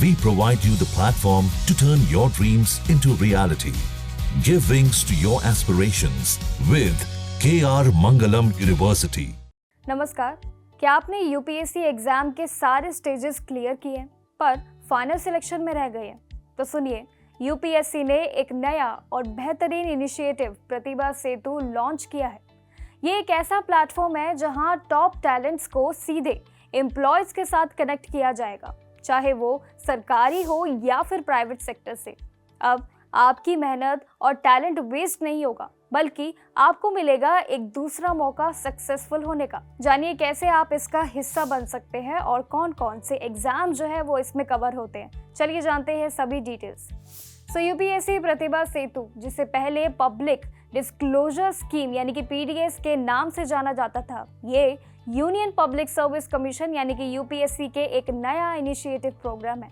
We provide you the platform to turn your dreams into reality. Give wings to your aspirations with KR Mangalam University. नमस्कार, क्या आपने UPSC exam के सारे stages clear किए हैं पर फाइनल सिलेक्शन में रह गए हैं? तो सुनिए, यूपीएससी ने एक नया और बेहतरीन इनिशिएटिव प्रतिभा सेतु लॉन्च किया है। ये एक ऐसा प्लेटफॉर्म है जहां टॉप टैलेंट्स को सीधे एम्प्लॉयज के साथ कनेक्ट किया जाएगा, चाहे वो सरकारी हो या फिर प्राइवेट सेक्टर से। अब आपकी मेहनत और टैलेंट वेस्ट नहीं होगा, बल्कि आपको मिलेगा एक दूसरा मौका सक्सेसफुल होने का। जानिए कैसे आप इसका हिस्सा बन सकते हैं और कौन कौन से एग्जाम जो है वो इसमें कवर होते हैं। चलिए जानते हैं सभी डिटेल्स। यूपीएससी प्रतिभा सेतु, जिसे पहले पब्लिक डिस्क्लोजर स्कीम यानी कि पीडीएस के नाम से जाना जाता था, ये यूनियन पब्लिक सर्विस कमीशन यानी कि यूपीएससी के एक नया इनिशिएटिव प्रोग्राम है।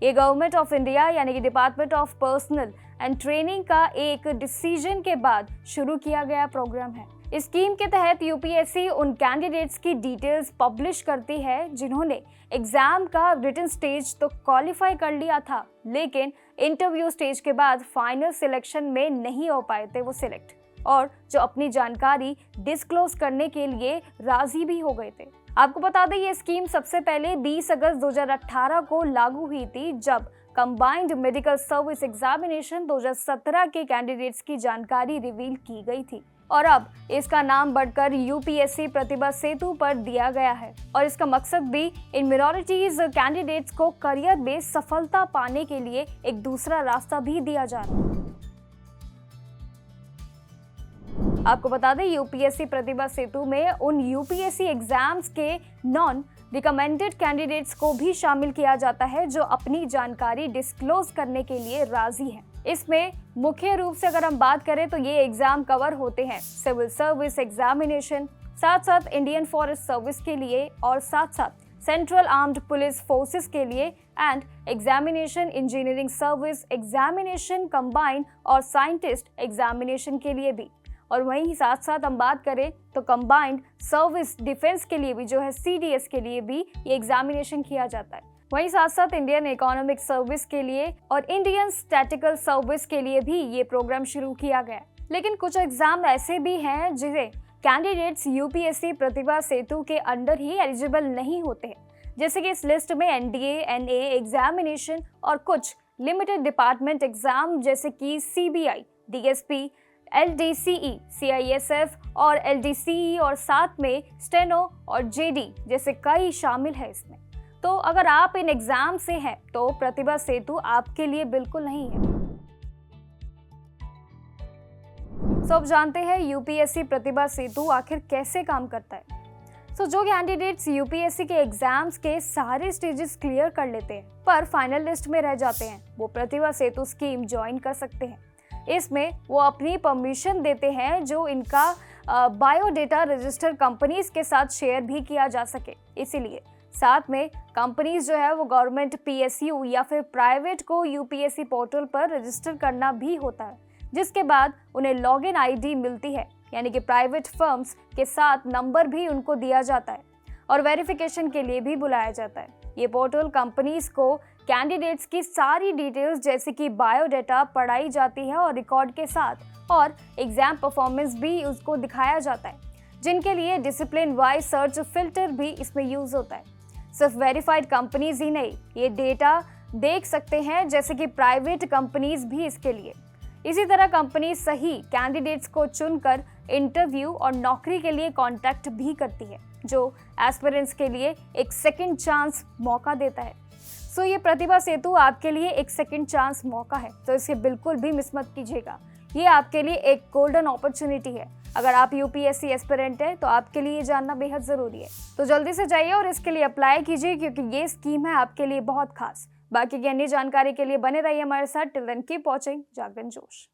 ये गवर्नमेंट ऑफ इंडिया यानी कि department of personal and training का एक डिसीजन के बाद शुरू किया गया प्रोग्राम है। इस स्कीम के तहत यूपीएससी उन कैंडिडेट्स की डिटेल्स पब्लिश करती है जिन्होंने एग्जाम का रिटन स्टेज तो क्वालिफाई कर लिया था, लेकिन इंटरव्यू स्टेज के बाद फाइनल सिलेक्शन में नहीं हो पाए थे वो सिलेक्ट, और जो अपनी जानकारी डिस्क्लोज करने के लिए राजी भी हो गए थे। आपको बता दें, ये स्कीम सबसे पहले 20 अगस्त 2018 को लागू हुई थी, जब कंबाइंड मेडिकल सर्विस एग्जामिनेशन 2017 के कैंडिडेट्स की जानकारी रिवील की गई थी, और अब इसका नाम बढ़कर यूपीएससी प्रतिभा सेतु पर दिया गया है। और इसका मकसद भी इन मिनॉरिटीज कैंडिडेट्स को करियर में सफलता पाने के लिए एक दूसरा रास्ता भी दिया जा रहा है। आपको बता दें, यूपीएससी प्रतिभा सेतु में उन यूपीएससी एग्जाम्स के नॉन रिकमेंडेड कैंडिडेट्स को भी शामिल किया जाता है जो अपनी जानकारी डिस्क्लोज करने के लिए राजी हैं। इसमें मुख्य रूप से अगर हम बात करें तो ये एग्जाम कवर होते हैं सिविल सर्विस एग्जामिनेशन, साथ साथ इंडियन फॉरेस्ट सर्विस के लिए, और साथ साथ सेंट्रल आर्म्ड पुलिस फोर्सेस के लिए, and examination engineering service examination combined और साइंटिस्ट एग्जामिनेशन के लिए भी। और वहीं साथ साथ हम बात करें तो कंबाइंड सर्विस डिफेंस के लिए भी जो है सीडीएस के लिए भी ये एग्जामिनेशन किया जाता है। वहीं साथ साथ इंडियन इकोनॉमिक सर्विस के लिए और इंडियन स्टैटिकल सर्विस के लिए भी ये प्रोग्राम शुरू किया गया। लेकिन कुछ एग्जाम ऐसे भी हैं जिसे कैंडिडेट्स यूपीएससी प्रतिभा सेतु के अंडर ही एलिजिबल नहीं होते हैं, जैसे कि इस लिस्ट में एनडीए, एनए एग्जामिनेशन और कुछ लिमिटेड डिपार्टमेंट एग्जाम जैसे कि सीबीआई, डीएसपी, एलडीसीई, सीआईएसएफ और एलडीसीई, और साथ में स्टेनो और जेडी जैसे कई शामिल है इसमें। तो अगर आप इन एग्जाम से हैं तो प्रतिभा सेतु आपके लिए बिल्कुल नहीं है। अब जानते हैं यूपीएससी प्रतिभा सेतु आखिर कैसे काम करता है। जो कैंडिडेट्स यूपीएससी के एग्जाम्स के सारे स्टेजेस क्लियर कर लेते हैं पर फाइनल लिस्ट में रह जाते हैं, वो प्रतिभा सेतु स्कीम ज्वाइन कर सकते हैं। इसमें वो अपनी परमिशन देते हैं जो इनका बायोडेटा रजिस्टर कंपनीज के साथ शेयर भी किया जा सके। इसीलिए साथ में कंपनीज जो है वो गवर्नमेंट पीएसयू या फिर प्राइवेट को यूपीएससी पोर्टल पर रजिस्टर करना भी होता है, जिसके बाद उन्हें लॉगिन आईडी मिलती है, यानी कि प्राइवेट फर्म्स के साथ नंबर भी उनको दिया जाता है और वेरिफिकेशन के लिए भी बुलाया जाता है। ये पोर्टल कंपनीज को कैंडिडेट्स की सारी डिटेल्स जैसे कि बायोडेटा पढ़ाई जाती है और रिकॉर्ड के साथ, और एग्जाम परफॉर्मेंस भी उसको दिखाया जाता है, जिनके लिए डिसिप्लिन वाइज सर्च फिल्टर भी इसमें यूज होता है। सिर्फ वेरीफाइड कंपनीज ही नहीं, ये डेटा देख सकते हैं जैसे कि प्राइवेट कंपनीज भी इसके लिए। इसी तरह कंपनी सही कैंडिडेट्स को चुनकर इंटरव्यू और नौकरी के लिए कांटेक्ट भी करती है, जो एस्पिरेंट्स के लिए एक सेकंड चांस मौका देता है। ये प्रतिभा सेतु आपके लिए एक सेकंड चांस मौका है, तो इसे बिल्कुल भी मिस मत कीजिएगा। ये आपके लिए एक गोल्डन अपॉर्चुनिटी है। अगर आप यूपीएससी एस्पिरेंट हैं तो आपके लिए जानना बेहद जरूरी है। तो जल्दी से जाइए और इसके लिए अप्लाई कीजिए, क्योंकि ये स्कीम है आपके लिए बहुत खास। बाकी की अन्य जानकारी के लिए बने रहिए हमारे साथ। टिल देन कीप वॉचिंग जागरण जोश।